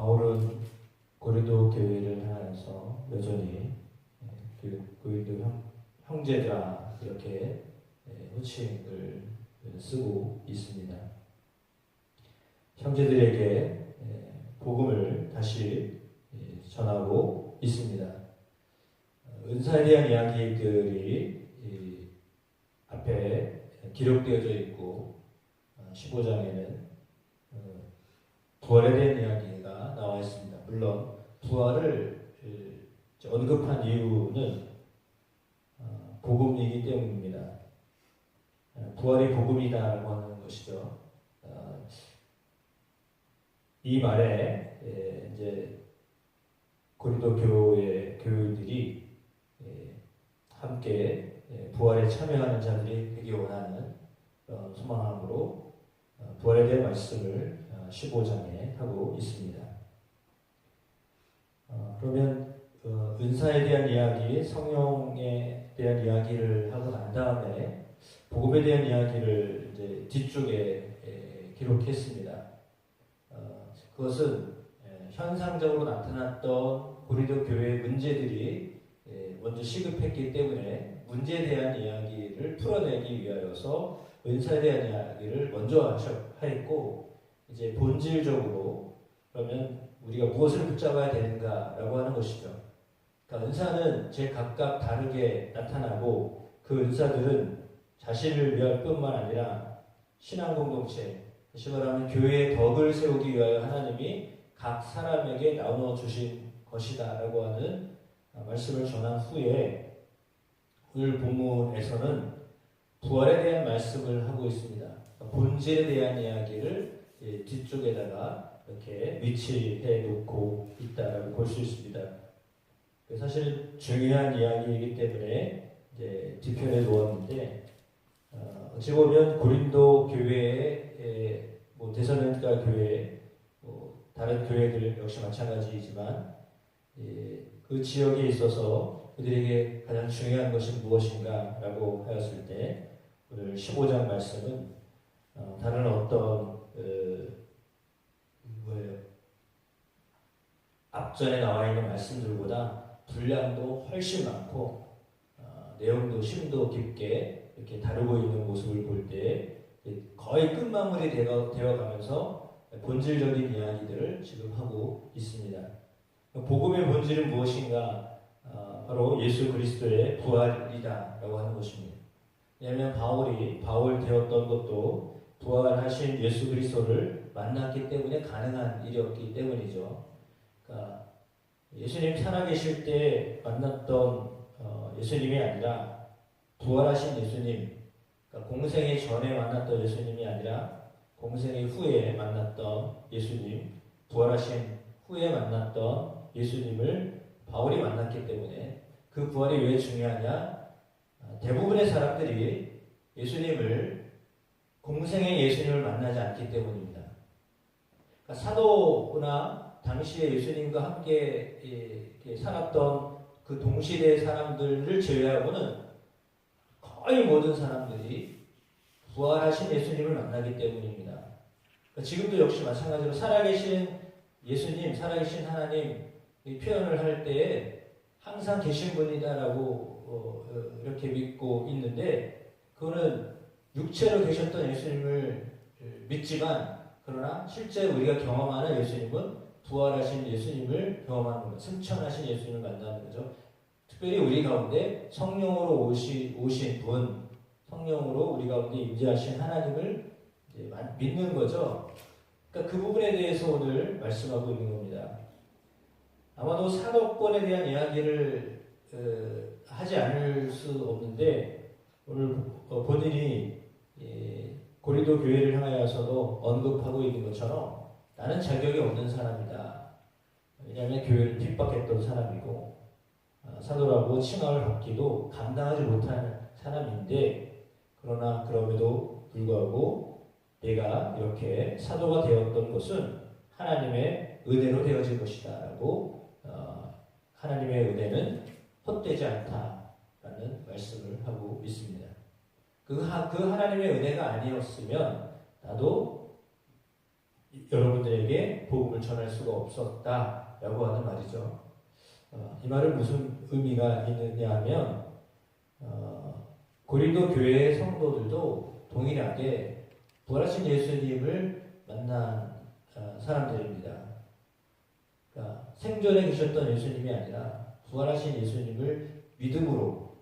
바울은 고린도 교회를 향해서 여전히 고린도 형제들아 이렇게 호칭을 쓰고 있습니다. 형제들에게 복음을 다시 전하고 있습니다. 은사에 대한 이야기들이 앞에 기록되어져 있고 15장에는 부활에 대한 이야기가 나와 있습니다. 물론 부활을 언급한 이유는 복음이기 때문입니다. 부활이 복음이다라고 하는 것이죠. 이 말에 이제 고린도 교회 교인들이 함께 부활에 참여하는 자들이 되기 원하는 소망함으로 부활에 대한 말씀을 15장에 하고 있습니다. 그러면 은사에 대한 이야기, 성령에 대한 이야기를 하고 난 다음에 복음에 대한 이야기를 이제 뒤쪽에 기록했습니다. 그것은 현상적으로 나타났던 고린도 교회의 문제들이 먼저 시급했기 때문에 문제에 대한 이야기를 풀어내기 위하여서 은사에 대한 이야기를 먼저 하였고, 이제 본질적으로 그러면 우리가 무엇을 붙잡아야 되는가라고 하는 것이죠. 그러니까 은사는 각각 다르게 나타나고 그 은사들은 자신을 위할 뿐만 아니라 신앙 공동체, 다시 말하면 교회의 덕을 세우기 위하여 하나님이 각 사람에게 나누어 주신 것이다 라고 하는 말씀을 전한 후에 오늘 본문에서는 부활에 대한 말씀을 하고 있습니다. 본질에 대한 이야기를 뒤쪽에다가 이렇게 위치해 놓고 있다라고 볼 수 있습니다. 사실 중요한 이야기이기 때문에 이제 뒤편에 놓았는데, 어찌 보면 고린도 교회의 데살로니가 교회, 다른 교회들 역시 마찬가지이지만 그 지역에 있어서 그들에게 가장 중요한 것은 무엇인가라고 하였을 때 오늘 15장 말씀은 다른 어떤 앞전에 나와 있는 말씀들보다 분량도 훨씬 많고 내용도 심도 깊게 이렇게 다루고 있는 모습을 볼 때 거의 끝마무리 되어가면서 본질적인 이야기들을 지금 하고 있습니다. 복음의 본질은 무엇인가? 바로 예수 그리스도의 부활이다라고 하는 것입니다. 왜냐하면 바울 되었던 것도 부활하신 예수 그리스도를 만났기 때문에 가능한 일이었기 때문이죠. 그러니까 예수님 살아계실 때 만났던 예수님이 아니라 부활하신 예수님, 그러니까 공생의 전에 만났던 예수님이 아니라 공생의 후에 만났던 예수님, 부활하신 후에 만났던 예수님을 바울이 만났기 때문에 그 부활이 왜 중요하냐? 대부분의 사람들이 예수님을 공생의 예수님을 만나지 않기 때문입니다. 그러니까 사도나 당시에 예수님과 함께 살았던 그 동시대 사람들을 제외하고는 거의 모든 사람들이 부활하신 예수님을 만나기 때문입니다. 그러니까 지금도 역시 마찬가지로 살아계신 예수님, 살아계신 하나님 이 표현을 할 때에 항상 계신 분이다라고 이렇게 믿고 있는데, 그거는 육체로 계셨던 예수님을 믿지만 그러나 실제 우리가 경험하는 예수님은 부활하신 예수님을 경험하는 거예요. 승천하신 예수님을 만나는 거죠. 특별히 우리 가운데 성령으로 오신 분, 성령으로 우리 가운데 임재하신 하나님을 이제 믿는 거죠. 그러니까 그 부분에 대해서 오늘 말씀하고 있는 겁니다. 아마도 사도권에 대한 이야기를 하지 않을 수 없는데, 오늘 본인이 고린도 교회를 향하여서도 언급하고 있는 것처럼 나는 자격이 없는 사람이다. 왜냐하면 교회를 핍박했던 사람이고 사도라고 칭함을 받기도 감당하지 못하는 사람인데, 그러나 그럼에도 불구하고 내가 이렇게 사도가 되었던 것은 하나님의 은혜로 되어진 것이다 라고 하나님의 은혜는 헛되지 않다라는 말씀을 하고 있습니다. 그 하나님의 은혜가 아니었으면 나도 여러분들에게 복음을 전할 수가 없었다라고 하는 말이죠. 이 말은 무슨 의미가 있느냐 하면 고린도 교회의 성도들도 동일하게 부활하신 예수님을 만난 사람들입니다. 그러니까 생전에 계셨던 예수님이 아니라 부활하신 예수님을 믿음으로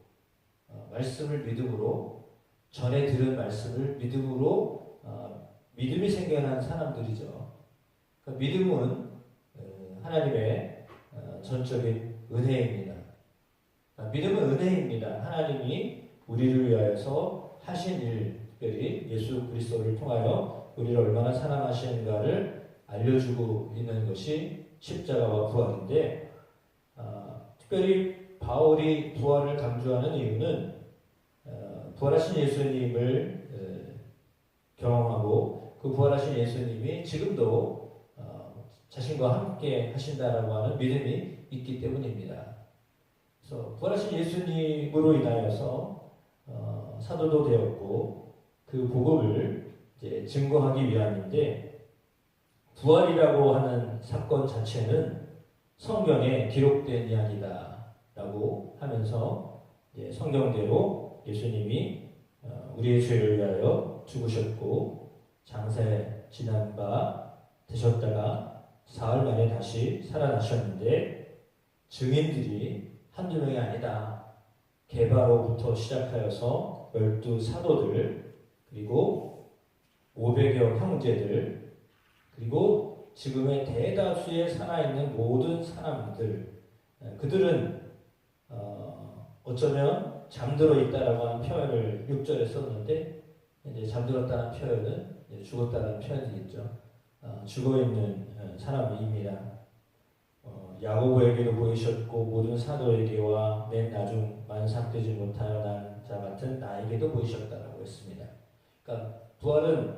말씀을 믿음으로 전에 들은 말씀을 믿음으로 믿음이 생겨난 사람들이죠. 그러니까 믿음은 하나님의 전적인 은혜입니다. 믿음은 은혜입니다. 하나님이 우리를 위하여서 하신 일, 특별히 예수 그리스도를 통하여 우리를 얼마나 사랑하시는가를 알려주고 있는 것이 십자가와 부활인데, 특별히 바울이 부활을 강조하는 이유는 부활하신 예수님을 경험하고 그 부활하신 예수님이 지금도 자신과 함께 하신다라고 하는 믿음이 있기 때문입니다. 그래서 부활하신 예수님으로 인하여서 사도도 되었고 그 복음을 이제 증거하기 위함인데, 부활이라고 하는 사건 자체는 성경에 기록된 이야기다라고 하면서 이제 성경대로 예수님이 우리의 죄를 위하여 죽으셨고 장사에 지난 바 되셨다가 사흘 만에 다시 살아나셨는데, 증인들이 한두 명이 아니다. 게바로부터 시작하여서 12 사도들, 그리고 500여 형제들, 그리고 지금의 대다수의 살아있는 모든 사람들, 그들은 어쩌면 잠들어 있다라고 하는 표현을 6절에 썼는데, 이제 잠들었다는 표현은 이제 죽었다는 표현이겠죠. 죽어있는 사람입니다. 야고보에게도 보이셨고 모든 사도에게와 맨 나중 만삭되지 못하여 난 자 같은 나에게도 보이셨다라고 했습니다. 그러니까 부활은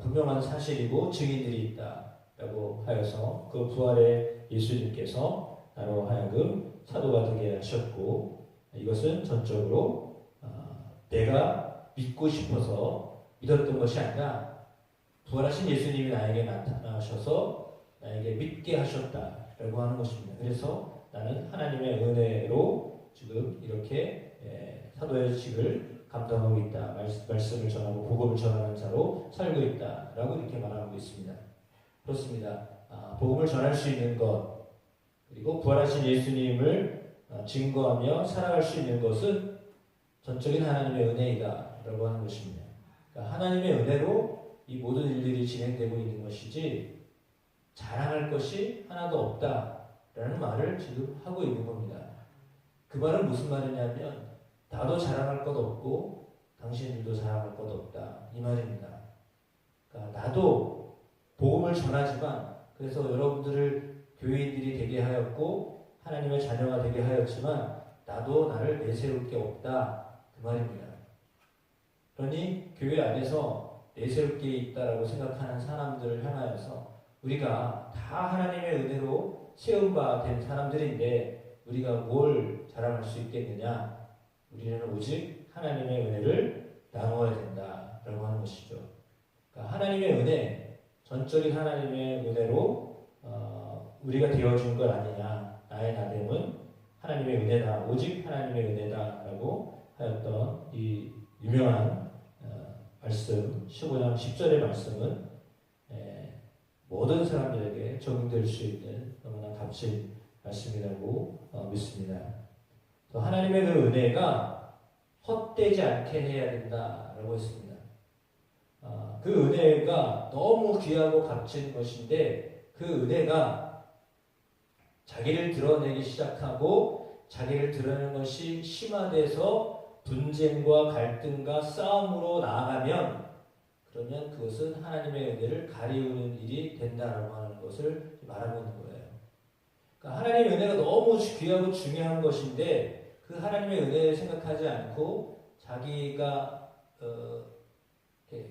분명한 사실이고 증인들이 있다라고 하여서 그 부활의 예수님께서 나로 하여금 사도가 되게 하셨고, 이것은 전적으로 내가 믿고 싶어서 믿었던 것이 아니라 부활하신 예수님이 나에게 나타나셔서 나에게 믿게 하셨다라고 하는 것입니다. 그래서 나는 하나님의 은혜로 지금 이렇게 사도의 직을 감당하고 있다, 말씀을 전하고 복음을 전하는 자로 살고 있다라고 이렇게 말하고 있습니다. 그렇습니다. 복음을 전할 수 있는 것, 그리고 부활하신 예수님을 증거하며 살아갈 수 있는 것은 전적인 하나님의 은혜이다라고 하는 것입니다. 그러니까 하나님의 은혜로 이 모든 일들이 진행되고 있는 것이지 자랑할 것이 하나도 없다라는 말을 지금 하고 있는 겁니다. 그 말은 무슨 말이냐면, 나도 자랑할 것 없고 당신들도 자랑할 것 없다, 이 말입니다. 그러니까 나도 복음을 전하지만, 그래서 여러분들을 교회인들이 되게 하였고 하나님의 자녀가 되게 하였지만 나도 나를 내세울 게 없다, 그 말입니다. 그러니 교회 안에서 내세울 게 있다라고 생각하는 사람들을 향하여서 우리가 다 하나님의 은혜로 세운 바 된 사람들인데 우리가 뭘 자랑할 수 있겠느냐? 우리는 오직 하나님의 은혜를 나누어야 된다라고 하는 것이죠. 그러니까 하나님의 은혜, 전적인 하나님의 은혜로 우리가 되어준 것 아니냐. 나의 나됨은 하나님의 은혜다, 오직 하나님의 은혜다라고 하였던 이 유명한 말씀, 15장 10절의 말씀은 모든 사람들에게 적용될 수 있는 너무나 값진 말씀이라고 믿습니다. 하나님의 그 은혜가 헛되지 않게 해야 된다라고 했습니다. 그 은혜가 너무 귀하고 값진 것인데, 그 은혜가 자기를 드러내기 시작하고 자기를 드러내는 것이 심화돼서 분쟁과 갈등과 싸움으로 나아가면, 그러면 그것은 하나님의 은혜를 가리우는 일이 된다라고 하는 것을 말하고 있는 거예요. 그러니까 하나님의 은혜가 너무 귀하고 중요한 것인데, 그 하나님의 은혜를 생각하지 않고 자기가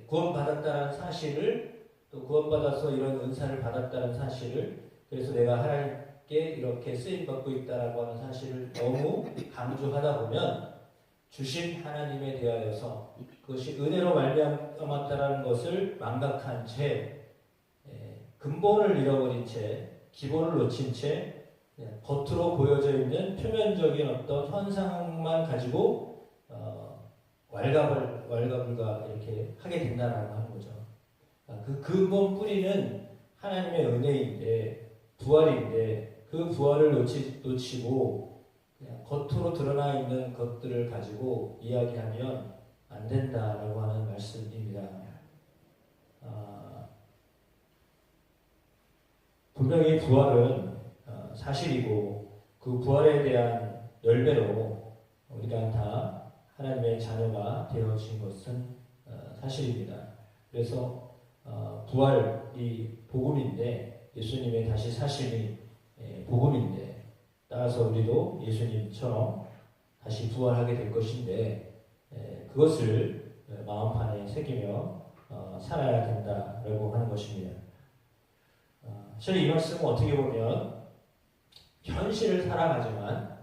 구원받았다는 사실을, 또 구원받아서 이런 은사를 받았다는 사실을, 그래서 내가 하나님께 이렇게 쓰임받고 있다라고 하는 사실을 너무 강조하다 보면 주신 하나님에 대하여서 그것이 은혜로 말미암았다라는 것을 망각한 채 근본을 잃어버린 채, 기본을 놓친 채 겉으로 보여져 있는 표면적인 어떤 현상만 가지고 왈가불가 이렇게 하게 된다라고 하는 거죠. 그 근본 뿌리는 하나님의 은혜인데, 부활인데, 그 부활을 놓치고 그냥 겉으로 드러나 있는 것들을 가지고 이야기하면 안 된다라고 하는 말씀입니다. 분명히 부활은 사실이고 그 부활에 대한 열매로 우리가 다 하나님의 자녀가 되어진 것은 사실입니다. 그래서 부활이 복음인데, 예수님의 다시 사심이 복음인데, 따라서 우리도 예수님처럼 다시 부활하게 될 것인데, 그것을 마음판에 새기며 살아야 된다라고 하는 것입니다. 사실 이 말씀은 어떻게 보면 현실을 살아가지만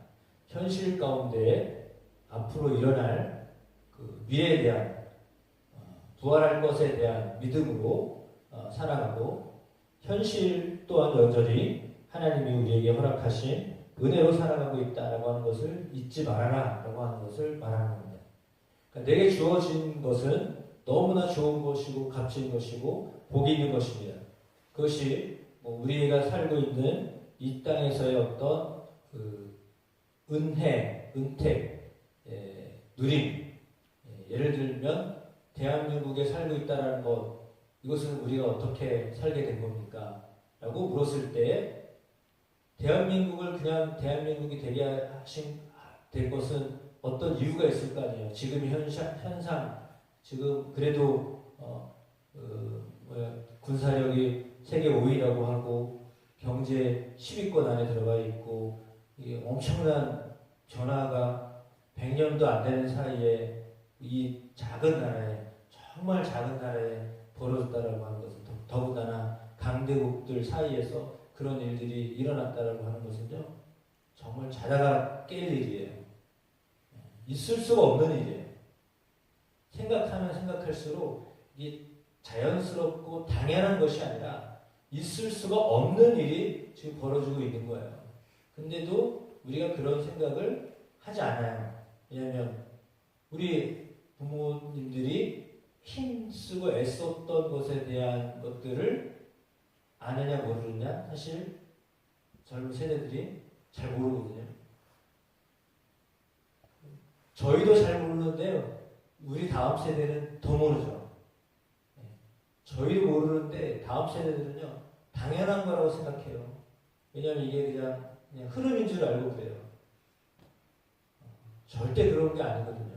현실 가운데 앞으로 일어날 그 미래에 대한 부활할 것에 대한 믿음으로 살아가고, 현실 또한 여전히 하나님이 우리에게 허락하신 은혜로 살아가고 있다라고 하는 것을 잊지 말아라 라고 하는 것을 말하는 겁니다. 그러니까 내게 주어진 것은 너무나 좋은 것이고 값진 것이고 복이 있는 것입니다. 그것이 우리가 살고 있는 이 땅에서의 어떤 그 은혜, 은택, 누림, 예를 들면 대한민국에 살고 있다는 것, 이것은 우리가 어떻게 살게 된 겁니까? 라고 물었을 때 대한민국을 그냥 대한민국이 되게 된 것은 어떤 이유가 있을 거 아니에요. 지금 현상, 지금 그래도 군사력이 세계 5위라고 하고 경제 10위권 안에 들어가 있고, 이게 엄청난 변화가 100년도 안 되는 사이에 이 작은 나라에, 정말 작은 나라에 벌어졌다라고 하는 것은, 더군다나 강대국들 사이에서 그런 일들이 일어났다라고 하는 것은요, 정말 자다가 깰 일이에요. 있을 수가 없는 일이에요. 생각하면 생각할수록 이게 자연스럽고 당연한 것이 아니라 있을 수가 없는 일이 지금 벌어지고 있는 거예요. 근데도 우리가 그런 생각을 하지 않아요. 왜냐하면 우리 부모님들이 힘쓰고 애썼던 것에 대한 것들을 아느냐 모르느냐, 사실 젊은 세대들이 잘 모르거든요. 저희도 잘 모르는데요, 우리 다음 세대는 더 모르죠. 저희도 모르는데 다음 세대들은요 당연한 거라고 생각해요. 왜냐하면 이게 그냥 흐름인 줄 알고 그래요. 절대 그런 게 아니거든요.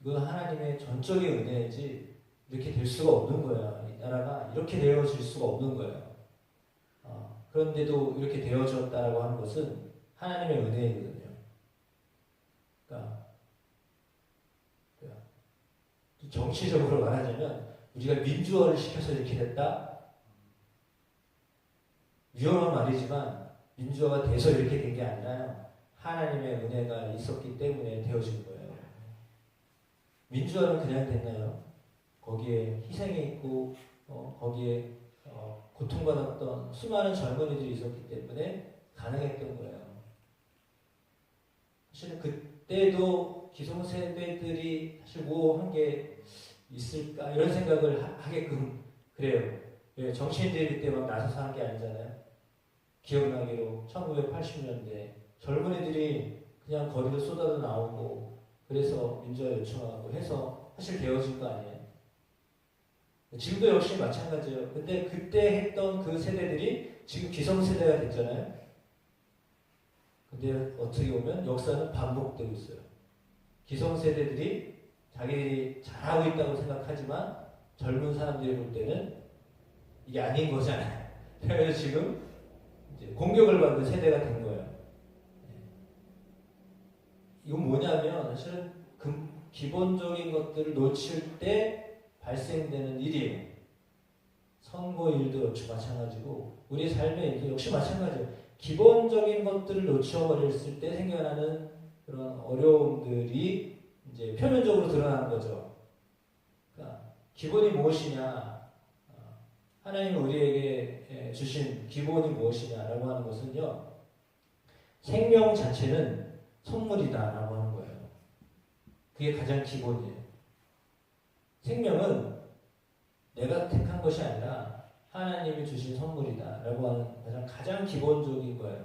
이건 하나님의 전적인 은혜이지 이렇게 될 수가 없는 거야. 이 나라가 이렇게 되어질 수가 없는 거예요. 그런데도 이렇게 되어졌다라고 하는 것은 하나님의 은혜이거든요. 그러니까 정치적으로 말하자면 우리가 민주화를 시켜서 이렇게 됐다? 위험한 말이지만 민주화가 돼서 이렇게 된 게 아니라요, 하나님의 은혜가 있었기 때문에 되어진 거예요. 민주화는 그냥 됐나요? 거기에 희생이 있고 거기에 고통받았던 수많은 젊은이들이 있었기 때문에 가능했던 거예요. 사실 그때도 기성세대들이 사실 뭐 한 게 있을까 이런 생각을 하게끔 그래요. 정치인들이 그때 막 나서서 한 게 아니잖아요. 기억나기로 1980년대 젊은이들이 그냥 거리로 쏟아져 나오고 그래서 민주화 요청하고 해서 사실 되어진 거 아니에요. 지금도 역시 마찬가지예요. 근데 그때 했던 그 세대들이 지금 기성세대가 됐잖아요. 근데 어떻게 보면 역사는 반복되고 있어요. 기성세대들이 자기들이 잘하고 있다고 생각하지만 젊은 사람들이 볼 때는 이게 아닌 거잖아요. 그래서 지금 이제 공격을 받는 세대가 된 거예요. 이건 뭐냐면 사실은 기본적인 것들을 놓칠 때 발생되는 일이에요. 선거일도 역시 마찬가지고 우리 삶의 일도 역시 마찬가지예요. 기본적인 것들을 놓쳐버렸을 때 생겨나는 그런 어려움들이 이제 표면적으로 드러나는 거죠. 그러니까 기본이 무엇이냐? 하나님이 우리에게 주신 기본이 무엇이냐라고 하는 것은요, 생명 자체는 선물이다라고 하는 거예요. 그게 가장 기본이에요. 생명은 내가 택한 것이 아니라 하나님이 주신 선물이다라고 하는 가장 기본적인 거예요.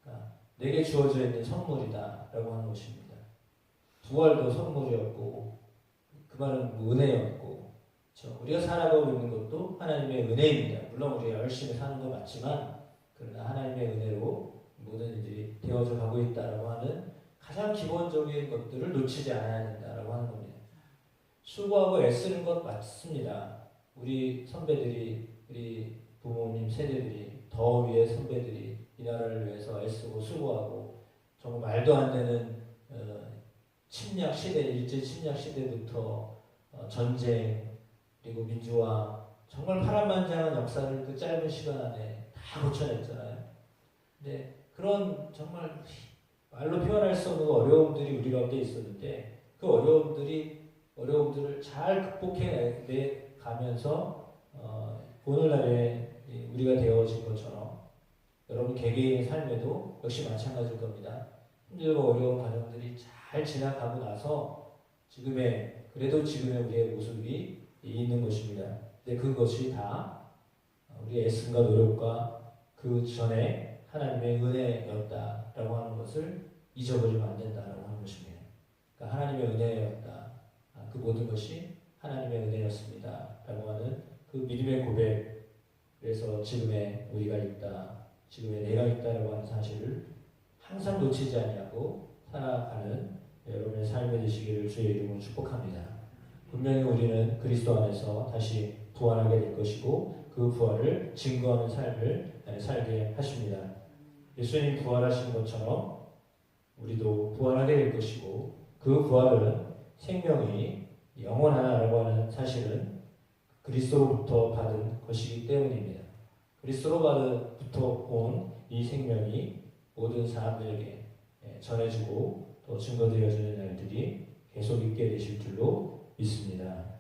그러니까 내게 주어져 있는 선물이다라고 하는 것입니다. 부활도 선물이었고, 그 말은 은혜였고, 그렇죠? 우리가 살아가고 있는 것도 하나님의 은혜입니다. 물론 우리가 열심히 사는 건 맞지만, 그러나 하나님의 은혜로 모든 일들이 되어져 가고 있다라고 하는 가장 기본적인 것들을 놓치지 않아야 된다라고 하는 겁니다. 수고하고 애쓰는 것 맞습니다. 우리 선배들이, 우리 부모님 세대들이, 더 위의 선배들이 이 나라를 위해서 애쓰고 수고하고 정말 말도 안 되는 침략 시대, 일제 침략 시대부터 전쟁, 그리고 민주화, 정말 파란만장한 역사를 그 짧은 시간 안에 다 고쳐냈잖아요. 근데 그런 정말 말로 표현할 수 없는 어려움들이 우리 가운데 있었는데, 그 어려움들을 잘 극복해 가면서 오늘날에 우리가 되어진 것처럼 여러분 개개인의 삶에도 역시 마찬가지일 겁니다. 힘들고 어려운 과정들이 잘 지나가고 나서 그래도 지금의 우리의 모습이 있는 것입니다. 근데 그것이 다 우리의 애씀과 노력과 그 전에 하나님의 은혜였다라고 하는 것을 잊어버리면 안 된다라고 하는 것입니다. 그러니까 하나님의 은혜였다. 그 모든 것이 하나님의 은혜였습니다라고 하는 그 믿음의 고백에서 지금의 우리가 있다, 지금의 내가 있다라고 하는 사실을 항상 놓치지 아니하고 살아가는 여러분의 삶이 되시기를 주의 이름으로 축복합니다. 분명히 우리는 그리스도 안에서 다시 부활하게 될 것이고, 그 부활을 증거하는 삶을 살게 하십니다. 예수님 부활하신 것처럼 우리도 부활하게 될 것이고, 그 부활은 생명이 영원하다라고 하는 사실은 그리스도로부터 받은 것이기 때문입니다. 그리스도로부터 온 이 생명이 모든 사람들에게 전해지고 또 증거되어지는 날들이 계속 있게 되실 줄로 믿습니다.